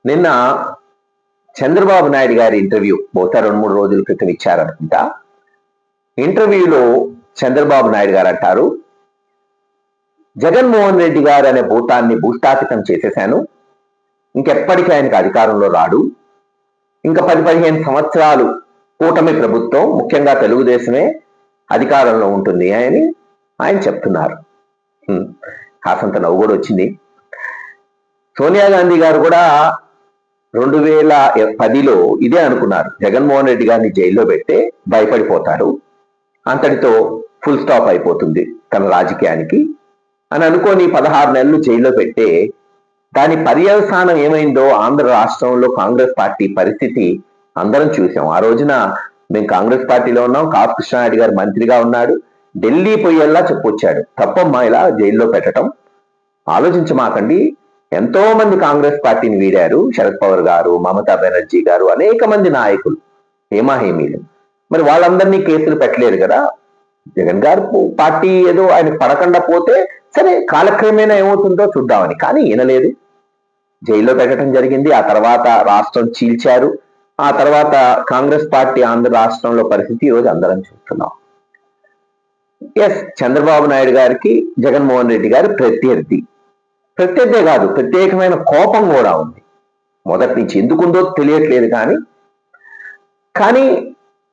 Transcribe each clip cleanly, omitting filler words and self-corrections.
నిన్న చంద్రబాబు నాయుడు గారి ఇంటర్వ్యూ బహుశా 2-3 రోజుల క్రితం ఇచ్చారనుకుంటా. ఇంటర్వ్యూలో చంద్రబాబు నాయుడు గారు అంటారు, జగన్మోహన్ రెడ్డి గారు అనే భూతాన్ని భూస్థాపితం చేసేశాను, ఇంకెప్పటికీ ఆయనకు అధికారంలో రాడు, ఇంకా 10-15 సంవత్సరాలు కూటమి ప్రభుత్వం ముఖ్యంగా తెలుగుదేశమే అధికారంలో ఉంటుంది అని ఆయన చెప్తున్నారు. కాసంత నవ్వు కూడా వచ్చింది. సోనియా గాంధీ గారు కూడా 2010లో ఇదే అనుకున్నారు, జగన్మోహన్ రెడ్డి గారిని జైల్లో పెడితే భయపడిపోతారు, అంతటితో ఫుల్ స్టాప్ అయిపోతుంది తన రాజకీయానికి అని అనుకొని 16 నెలలు జైల్లో పెట్టే దాని పర్యవసానం ఏమైందో ఆంధ్ర రాష్ట్రంలో కాంగ్రెస్ పార్టీ పరిస్థితి అందరం చూసాం. ఆ రోజున మేము కాంగ్రెస్ పార్టీలో ఉన్నాం, కాపు కృష్ణారెడ్డి గారు మంత్రిగా ఉన్నాడు, ఢిల్లీ పోయేలా చెప్పొచ్చాడు, తప్పమ్మా ఇలా జైల్లో పెట్టడం, ఆలోచించమాకండి. ఎంతో మంది కాంగ్రెస్ పార్టీని వీడారు, శరద్ పవార్ గారు, మమతా బెనర్జీ గారు, అనేక మంది నాయకులు, హేమాహేమీలు. మరి వాళ్ళందరినీ కేసులు పెట్టలేరు కదా. జగన్ గారు పార్టీ ఏదో ఆయనకు పడకుండా పోతే సరే కాలక్రమేణా ఏమవుతుందో చూద్దామని, కానీ వినలేదు, జైల్లో పెట్టడం జరిగింది. ఆ తర్వాత రాష్ట్రం చీల్చారు. ఆ తర్వాత కాంగ్రెస్ పార్టీ ఆంధ్ర రాష్ట్రంలో పరిస్థితి ఈరోజు అందరం చూస్తున్నాం. ఎస్, చంద్రబాబు నాయుడు గారికి జగన్మోహన్ రెడ్డి గారు ప్రత్యర్థే కాదు, ప్రత్యేకమైన కోపం కూడా ఉంది మొదటి నుంచి. ఎందుకుందో తెలియట్లేదు కానీ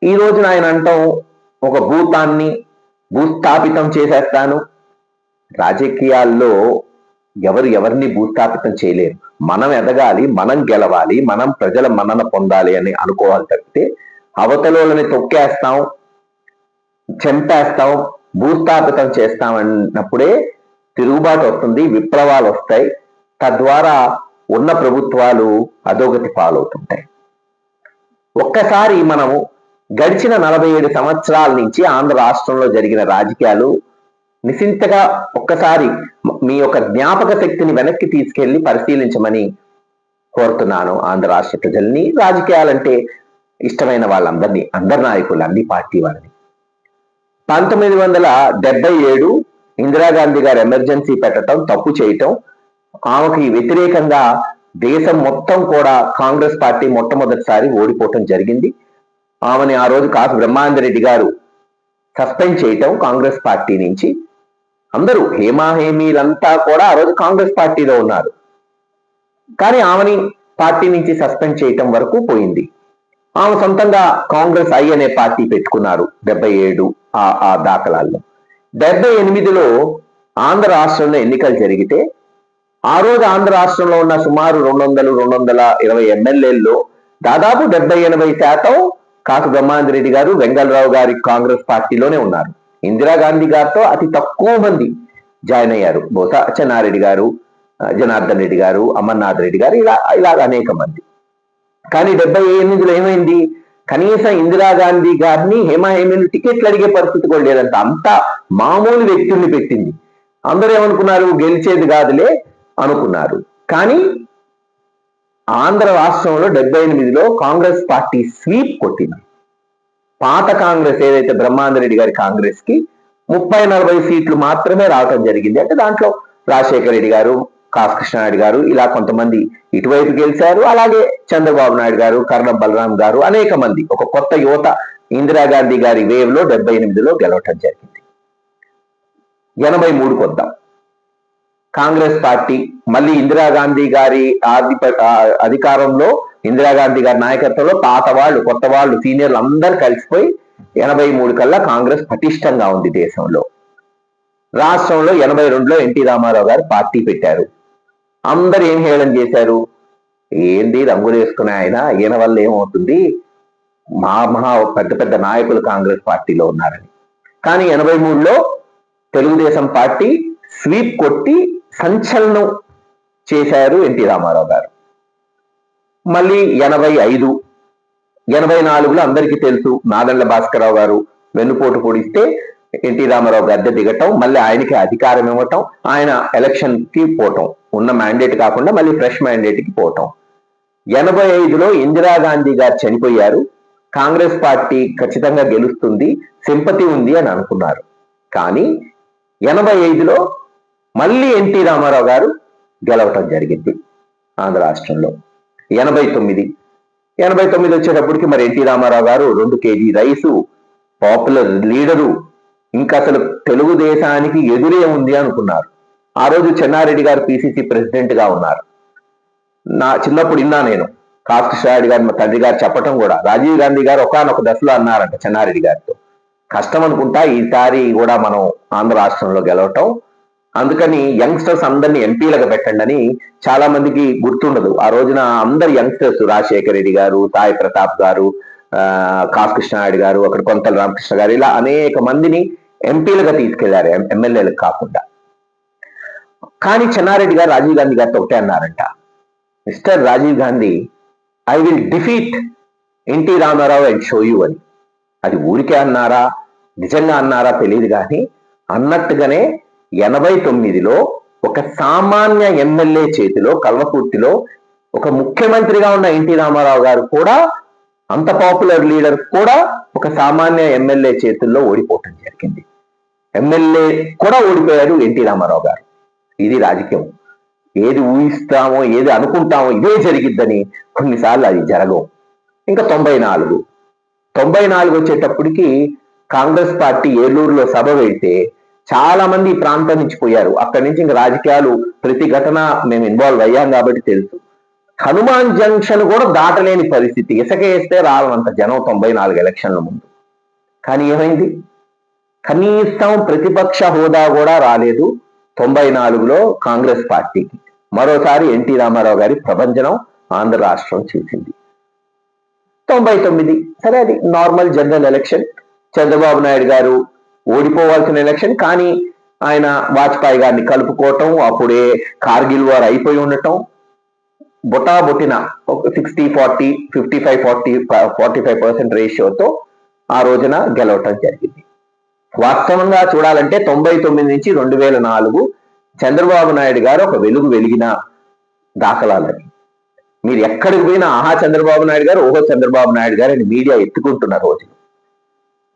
ఈ రోజున ఆయన అంటాం, ఒక భూతాన్ని భూస్థాపితం చేసేస్తాను. రాజకీయాల్లో ఎవరిని భూస్థాపితం చేయలేరు. మనం ఎదగాలి, మనం గెలవాలి, మనం ప్రజల మన్నన పొందాలి అని అనుకోవాలి తప్పితే అవతలని తొక్కేస్తాం, చంపేస్తాం, భూస్థాపితం చేస్తాం అన్నప్పుడే తిరుగుబాటు వస్తుంది, విప్లవాలు వస్తాయి, తద్వారా ఉన్న ప్రభుత్వాలు అధోగతి పాలవుతుంటాయి. ఒక్కసారి మనము గడిచిన 47 సంవత్సరాల నుంచి ఆంధ్ర రాష్ట్రంలో జరిగిన రాజకీయాలు నిశింతగా ఒక్కసారి మీ యొక్క జ్ఞాపక శక్తిని వెనక్కి తీసుకెళ్లి పరిశీలించమని కోరుతున్నాను ఆంధ్ర రాష్ట్ర ప్రజల్ని, రాజకీయాలంటే ఇష్టమైన వాళ్ళందరినీ, అందరి నాయకులు, అన్ని పార్టీ వాళ్ళని. 1977 ఇందిరాగాంధీ గారు ఎమర్జెన్సీ పెట్టడం, తప్పు చేయటం, ఆమెకి వ్యతిరేకంగా దేశం మొత్తం కూడా కాంగ్రెస్ పార్టీ మొట్టమొదటిసారి ఓడిపోవటం జరిగింది. ఆమెని ఆ రోజు కాసు బ్రహ్మానందరెడ్డి గారు సస్పెండ్ చేయటం కాంగ్రెస్ పార్టీ నుంచి. అందరూ హేమాహేమీలంతా కూడా ఆ రోజు కాంగ్రెస్ పార్టీలో ఉన్నారు, కానీ ఆమెని పార్టీ నుంచి సస్పెండ్ చేయటం వరకు పోయింది. ఆమె సొంతంగా కాంగ్రెస్ ఐ అనే పార్టీ పెట్టుకున్నారు 77 ఆ దాఖలాల్లో. 78లో ఆంధ్ర రాష్ట్రంలో ఎన్నికలు జరిగితే ఆ రోజు ఆంధ్ర రాష్ట్రంలో ఉన్న సుమారు 200-220 ఎమ్మెల్యేల్లో దాదాపు 70-80% కాసు బ్రహ్మానందరెడ్డి గారు, వెంగళరావు గారి కాంగ్రెస్ పార్టీలోనే ఉన్నారు. ఇందిరాగాంధీ గారితో అతి తక్కువ మంది జాయిన్ అయ్యారు, బహుశా చెన్నారెడ్డి గారు, జనార్దన్ రెడ్డి గారు, అమర్నాథ్ రెడ్డి గారు, ఇలా అనేక మంది. కానీ 78లో ఏమైంది, కనీసం ఇందిరాగాంధీ గారిని హేమాహేమీలు టికెట్లు అడిగే పరిస్థితి కూడా లేదంట, అంతా మామూలు వ్యక్తుల్ని పెట్టింది. అందరూ ఏమనుకున్నారు, గెలిచేది కాదులే అనుకున్నారు. కానీ ఆంధ్ర రాష్ట్రంలో 78లో కాంగ్రెస్ పార్టీ స్వీప్ కొట్టింది. పాత కాంగ్రెస్ ఏదైతే బ్రహ్మానందరెడ్డి గారి కాంగ్రెస్ కి 30-40 సీట్లు మాత్రమే రావటం జరిగింది. అంటే దాంట్లో రాజశేఖర రెడ్డి గారు, కాసు కృష్ణారెడ్డి గారు, ఇలా కొంతమంది ఇటువైపు గెలిచారు. అలాగే చంద్రబాబు నాయుడు గారు, కర్ణం బలరాం గారు, అనేక మంది, ఒక కొత్త యువత ఇందిరాగాంధీ గారి వేవ్ లో 78లో గెలవటం జరిగింది. 83కి వద్దాం. కాంగ్రెస్ పార్టీ మళ్ళీ ఇందిరాగాంధీ గారి అధికారంలో, ఇందిరాగాంధీ గారి నాయకత్వంలో పాత వాళ్ళు, కొత్త వాళ్ళు, సీనియర్లు అందరు కలిసిపోయి 83 కల్లా కాంగ్రెస్ పటిష్టంగా ఉంది దేశంలో. రాష్ట్రంలో 82లో ఎన్టీ రామారావు గారు పార్టీ పెట్టారు. అందరు ఏం హేళన చేశారు, ఏంది రంగులు వేసుకునే ఈయన వల్ల ఏమవుతుంది, మహా పెద్ద పెద్ద నాయకులు కాంగ్రెస్ పార్టీలో ఉన్నారని. కానీ 83లో తెలుగుదేశం పార్టీ స్వీప్ కొట్టి సంచలనం చేశారు ఎన్టీ రామారావు గారు. మళ్ళీ 85, 84లో అందరికీ తెలుసు, నాదెండ్ల భాస్కరరావు గారు వెన్నుపోటు పొడిస్తే ఎన్టీ రామారావు గద్దె దిగటం, మళ్ళీ ఆయనకి అధికారం ఇవ్వటం, ఆయన ఎలక్షన్ కి పోవటం, ఉన్న మ్యాండేట్ కాకుండా మళ్ళీ ఫ్రెష్ మ్యాండేట్ కి పోవటం. 85లో ఇందిరాగాంధీ గారు చనిపోయారు, కాంగ్రెస్ పార్టీ ఖచ్చితంగా గెలుస్తుంది, సింపతి ఉంది అని అనుకున్నారు. కానీ 85లో మళ్ళీ ఎన్టీ రామారావు గారు గెలవటం జరిగింది ఆంధ్ర రాష్ట్రంలో. 89 వచ్చేటప్పటికి మరి ఎన్టీ రామారావు గారు 2 kg రైసు, పాపులర్ లీడరు, ఇంకా అసలు తెలుగుదేశానికి ఎదురే ఉంది అనుకున్నారు. ఆ రోజు చెన్నారెడ్డి గారు పిసిసి ప్రెసిడెంట్ గా ఉన్నారు. నా చిన్నప్పుడు విన్నా నేను కృష్ణారెడ్డి గారు మా తండ్రి గారు చెప్పటం కూడా, రాజీవ్ గాంధీ గారు ఒకానొక దశలో అన్నారంట చెన్నారెడ్డి గారితో, కష్టం అనుకుంటా ఈసారి కూడా మనం ఆంధ్ర రాష్ట్రంలో గెలవటం, అందుకని యంగ్స్టర్స్ అందరినీ ఎంపీలుగా పెట్టండి అని. చాలా మందికి గుర్తుండదు, ఆ రోజున అందరు యంగ్స్టర్స్, రాజశేఖర రెడ్డి గారు, సాయి ప్రతాప్ గారు, కృష్ణారెడ్డి గారు, అక్కడ కొంతల రామకృష్ణ గారు, ఇలా అనేక మందిని ఎంపీలుగా తీసుకెళ్లారు, ఎమ్మెల్యేలకు కాకుండా. కానీ చెన్నారెడ్డి గారు రాజీవ్ గాంధీ గారితో ఒకటే అన్నారంట, mister Rajiv Gandhi, I will defeat NT Rama Rao and show you అని. అది ఊరికే అన్నారా నిజంగా అన్నారా తెలియదు కానీ అన్నట్టుగానే 89లో ఒక సామాన్య ఎమ్మెల్యే చేతిలో, కల్వకుర్తిలో ఒక ముఖ్యమంత్రిగా ఉన్న ఎన్టీ రామారావు గారు కూడా, అంత పాపులర్ లీడర్ కూడా ఒక సామాన్య ఎమ్మెల్యే చేతుల్లో ఓడిపోవటం జరిగింది. ఎమ్మెల్యే కూడా ఓడిపోయాడు ఎన్టీ రామారావు గారు. ఇది రాజకీయం. ఏది ఊహిస్తామో ఏది అనుకుంటామో ఇదే జరిగిద్దని కొన్నిసార్లు అది జరగవు. ఇంకా 94 వచ్చేటప్పటికి కాంగ్రెస్ పార్టీ ఏలూరులో సభ వెళ్తే చాలా మంది ఈ ప్రాంతం నుంచి పోయారు. అక్కడి నుంచి ఇంకా రాజకీయాలు ప్రతి ఘటన మేము ఇన్వాల్వ్ అయ్యాం కాబట్టి తెలుసు. హనుమాన్ జంక్షన్ కూడా దాటలేని పరిస్థితి, ఇసుక వేస్తే రాలంత జనం 94 ఎలక్షన్ల ముందు. కానీ ఏమైంది? కనీసం ప్రతిపక్ష హోదా కూడా రాలేదు 94లో కాంగ్రెస్ పార్టీకి. మరోసారి ఎన్టీ రామారావు గారి ప్రభంజనం ఆంధ్ర రాష్ట్రం చేసింది. 99 సరే, అది normal general election. Chandrababu Naidu గారు ఓడిపోవాల్సిన ఎలక్షన్, కానీ ఆయన వాజ్పేయి గారిని కలుపుకోవటం, అప్పుడే కార్గిల్ వార్ అయిపోయి ఉండటం, బొటాబొటిన 60-40, 55-40, 45% రేషియోతో ఆ రోజున గెలవటం జరిగింది. వాస్తవంగా చూడాలంటే 99 నుంచి 2004 చంద్రబాబు నాయుడు గారు ఒక వెలుగు వెలిగిన దాఖలాలని. మీరు ఎక్కడికి పోయినా ఆహా చంద్రబాబు నాయుడు గారు, ఓహో చంద్రబాబు నాయుడు గారు అని మీడియా ఎత్తుకుంటున్న రోజు.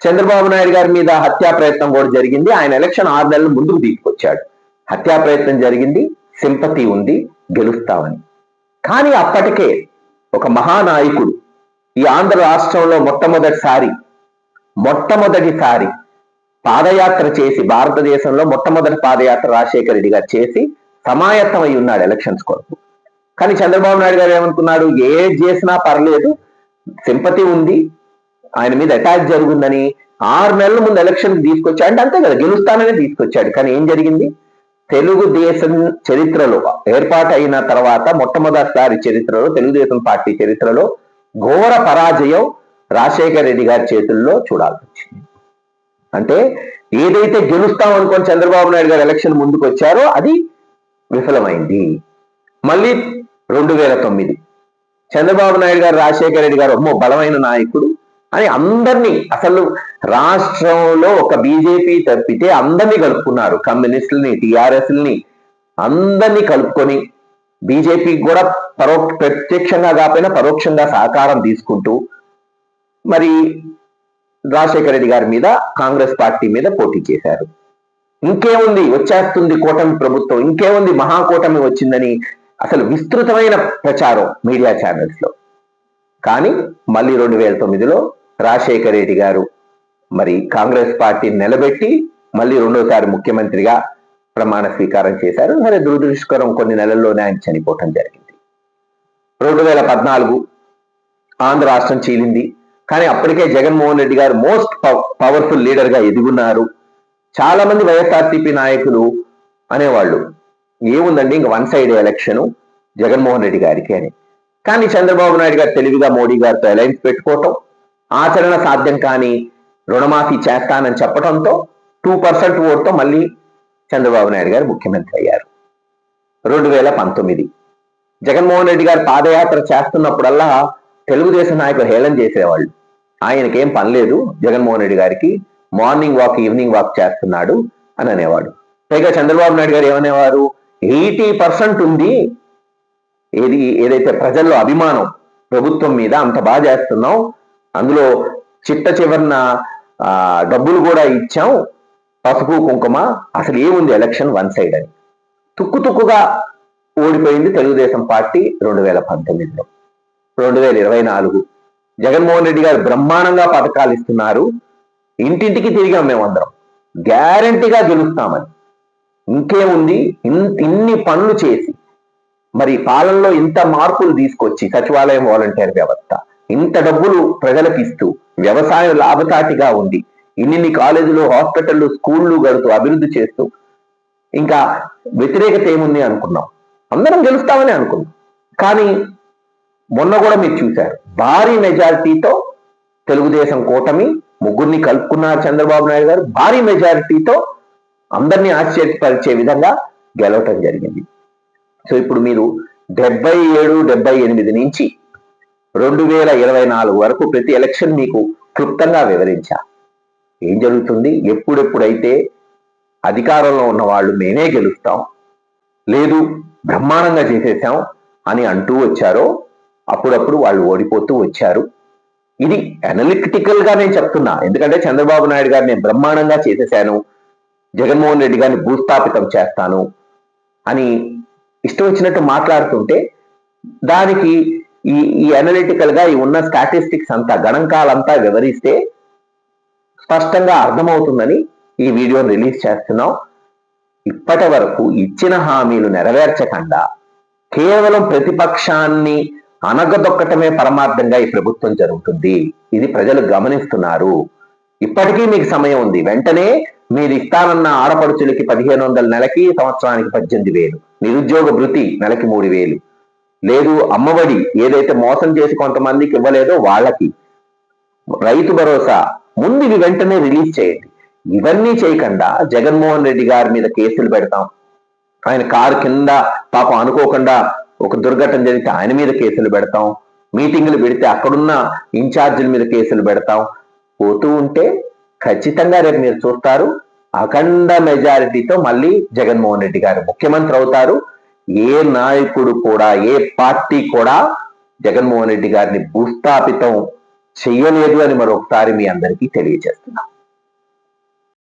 చంద్రబాబు నాయుడు గారి మీద హత్యా ప్రయత్నం కూడా జరిగింది. ఆయన ఎలక్షన్ 6 నెలల ముందుకు తీసుకొచ్చాడు. హత్యా ప్రయత్నం జరిగింది, సింపతి ఉంది, గెలుస్తామని. కానీ అప్పటికే ఒక మహానాయకుడు ఈ ఆంధ్ర రాష్ట్రంలో మొట్టమొదటిసారి పాదయాత్ర చేసి, భారతదేశంలో మొట్టమొదటి పాదయాత్ర రాజశేఖర రెడ్డి గారు చేసి సమాయత్తం అయి ఉన్నాడు ఎలక్షన్స్ కొరకు. కానీ చంద్రబాబు నాయుడు గారు ఏమనుకున్నాడు, ఏది చేసినా పర్లేదు, సింపతి ఉంది, ఆయన మీద అటాక్ జరుగుందని 6 నెలల ముందు ఎలక్షన్ తీసుకొచ్చాడు. అంటే అంతే కదా, గెలుస్తానని తీసుకొచ్చాడు. కానీ ఏం జరిగింది? తెలుగుదేశం చరిత్రలో ఏర్పాటు అయిన తర్వాత మొట్టమొదటిసారి చరిత్రలో, తెలుగుదేశం పార్టీ చరిత్రలో ఘోర పరాజయం రాజశేఖర రెడ్డి గారి చేతుల్లో చూడాల్సి వచ్చింది. అంటే ఏదైతే గెలుస్తాం అనుకోని చంద్రబాబు నాయుడు గారు ఎలక్షన్ ముందుకు వచ్చారో అది విఫలమైంది. మళ్ళీ 2009 చంద్రబాబు నాయుడు గారు, రాజశేఖర రెడ్డి గారు అమ్మో బలమైన నాయకుడు అని అందరినీ, అసలు రాష్ట్రంలో ఒక బీజేపీ తప్పితే అందరినీ కలుపుకున్నారు. కమ్యూనిస్టుల్ని, టీఆర్ఎస్ని అందరినీ కలుపుకొని బీజేపీకి కూడా ప్రత్యక్షంగా కాకపోయినా పరోక్షంగా సహకారం తీసుకుంటూ మరి రాజశేఖర రెడ్డి గారి మీద, కాంగ్రెస్ పార్టీ మీద పోటీ చేశారు. ఇంకేముంది, వచ్చేస్తుంది కూటమి ప్రభుత్వం, ఇంకేముంది మహాకూటమి వచ్చిందని అసలు విస్తృతమైన ప్రచారం మీడియా ఛానల్స్ లో. కానీ మళ్ళీ 2009లో రాజశేఖర రెడ్డి గారు మరి కాంగ్రెస్ పార్టీని నిలబెట్టి మళ్ళీ రెండోసారి ముఖ్యమంత్రిగా ప్రమాణ స్వీకారం చేశారు. మరి దురదృష్టకరం, కొన్ని నెలల్లోనే ఆయన చనిపోవటం జరిగింది. 2014 ఆంధ్ర రాష్ట్రం చీలింది. కానీ అప్పటికే జగన్మోహన్ రెడ్డి గారు మోస్ట్ పవర్ఫుల్ లీడర్ గా ఎదుగున్నారు. చాలా మంది వైఎస్ఆర్సీపీ నాయకులు అనేవాళ్ళు, ఏముందండి ఇంకా one side election Jaganmohan Reddy గారికి అని. కానీ చంద్రబాబు నాయుడు గారు తెలివిగా మోడీ గారితో అలయన్స్ పెట్టుకోవటం, ఆచరణ సాధ్యం కానీ రుణమాఫీ చేస్తానని చెప్పడంతో 2% ఓటుతో మళ్ళీ చంద్రబాబు నాయుడు గారు ముఖ్యమంత్రి అయ్యారు. 2019 జగన్మోహన్ రెడ్డి గారు పాదయాత్ర చేస్తున్నప్పుడల్లా తెలుగుదేశం నాయకులు హేళన చేసేవాళ్ళు. ఆయనకేం పని లేదు జగన్మోహన్ రెడ్డి గారికి, మార్నింగ్ వాక్ ఈవినింగ్ వాక్ చేస్తున్నాడు అని అనేవాడు. పైగా చంద్రబాబు నాయుడు గారు ఏమనేవారు, 80% ఉంది ఏదైతే ప్రజల్లో అభిమానం ప్రభుత్వం మీద, అంత బాగా చేస్తున్నాం, అందులో చిట్ట చివరిన డబ్బులు కూడా ఇచ్చాం, పసుపు కుంకుమ, అసలు ఏముంది ఎలక్షన్ వన్ సైడ్ అని. తుక్కుగా ఓడిపోయింది తెలుగుదేశం పార్టీ 2019లో. 2024 జగన్మోహన్ రెడ్డి గారు బ్రహ్మాండంగా పథకాలు ఇస్తున్నారు, ఇంటింటికి తిరిగాం మేమందరం, గ్యారంటీగా గెలుస్తామని. ఇంకేముంది, ఇన్ని పనులు చేసి మరి పాలనలో ఇంత మార్పులు తీసుకొచ్చి సచివాలయం వాలంటీర్ వ్యవస్థ, ఇంత డబ్బులు ప్రజలకు ఇస్తూ, వ్యవసాయం లాభసాటిగా ఉండి, ఇన్ని కాలేజీలు, హాస్పిటళ్లు, స్కూళ్లు గడుతూ అభివృద్ధి చేస్తూ, ఇంకా వ్యతిరేకత ఏముంది అనుకున్నాం, అందరం గెలుస్తామని అనుకున్నాం. కానీ మొన్న కూడా మీరు చూశారు, భారీ మెజారిటీతో తెలుగుదేశం కూటమి ముగ్గురిని కలుపుకున్నారు చంద్రబాబు నాయుడు గారు, భారీ మెజారిటీతో అందరినీ ఆశ్చర్యపరిచే విధంగా గెలవటం జరిగింది. సో ఇప్పుడు మీరు 77-78 నుంచి 2024 వరకు ప్రతి ఎలక్షన్ మీకు క్లుప్తంగా వివరించా. ఏం జరుగుతుంది, ఎప్పుడెప్పుడైతే అధికారంలో ఉన్న వాళ్ళు మేమే గెలుస్తాం, లేదు బ్రహ్మాండంగా చేసేసాం అని అంటూ వచ్చారో అప్పుడప్పుడు వాళ్ళు ఓడిపోతూ వచ్చారు. ఇది అనలిటికల్ గా నేను చెప్తున్నా, ఎందుకంటే చంద్రబాబు నాయుడు గారిని నేను బ్రహ్మాండంగా చేసేసాను, జగన్మోహన్ రెడ్డి గారిని భూస్థాపితం చేస్తాను అని ఇష్టం వచ్చినట్టు మాట్లాడుతుంటే దానికి ఈ అనలిటికల్ గా ఈ ఉన్న స్టాటిస్టిక్స్ అంతా, గణాంకాలంతా వివరిస్తే స్పష్టంగా అర్థమవుతుందని ఈ వీడియోని రిలీజ్ చేస్తున్నాం. ఇప్పటి వరకు ఇచ్చిన హామీలు నెరవేర్చకుండా కేవలం ప్రతిపక్షాన్ని అనగదొక్కటమే పరమార్థంగా ఈ ప్రభుత్వం జరుగుతుంది. ఇది ప్రజలు గమనిస్తున్నారు. ఇప్పటికీ మీకు సమయం ఉంది. వెంటనే మీరు ఇస్తానన్న ఆడపడుచులకి 1500 నెలకి, సంవత్సరానికి 18,000, నిరుద్యోగ భృతి నెలకి 3,000, లేదు అమ్మఒడి ఏదైతే మోసం చేసి కొంతమందికి ఇవ్వలేదో వాళ్ళకి, రైతు భరోసా, ముందు ఇవి వెంటనే రిలీజ్ చేయండి. ఇవన్నీ చేయకుండా జగన్మోహన్ రెడ్డి గారి మీద కేసులు పెడతాం, ఆయన కారు కింద పాపం అనుకోకుండా ఒక దుర్ఘటన జరిగితే ఆయన మీద కేసులు పెడతాం, మీటింగులు పెడితే అక్కడున్న ఇన్ఛార్జీల మీద కేసులు పెడతాం, పోతూ ఉంటే ఖచ్చితంగా రేపు మీరు చూస్తారు అఖండ మెజారిటీతో మళ్ళీ జగన్మోహన్ రెడ్డి గారు ముఖ్యమంత్రి అవుతారు. ఏ నాయకుడు కూడా, ఏ పార్టీ కూడా జగన్మోహన్ రెడ్డి గారిని భూస్థాపితం చెయ్యలేదు అని మరొకసారి మీ అందరికీ తెలియజేస్తున్నా.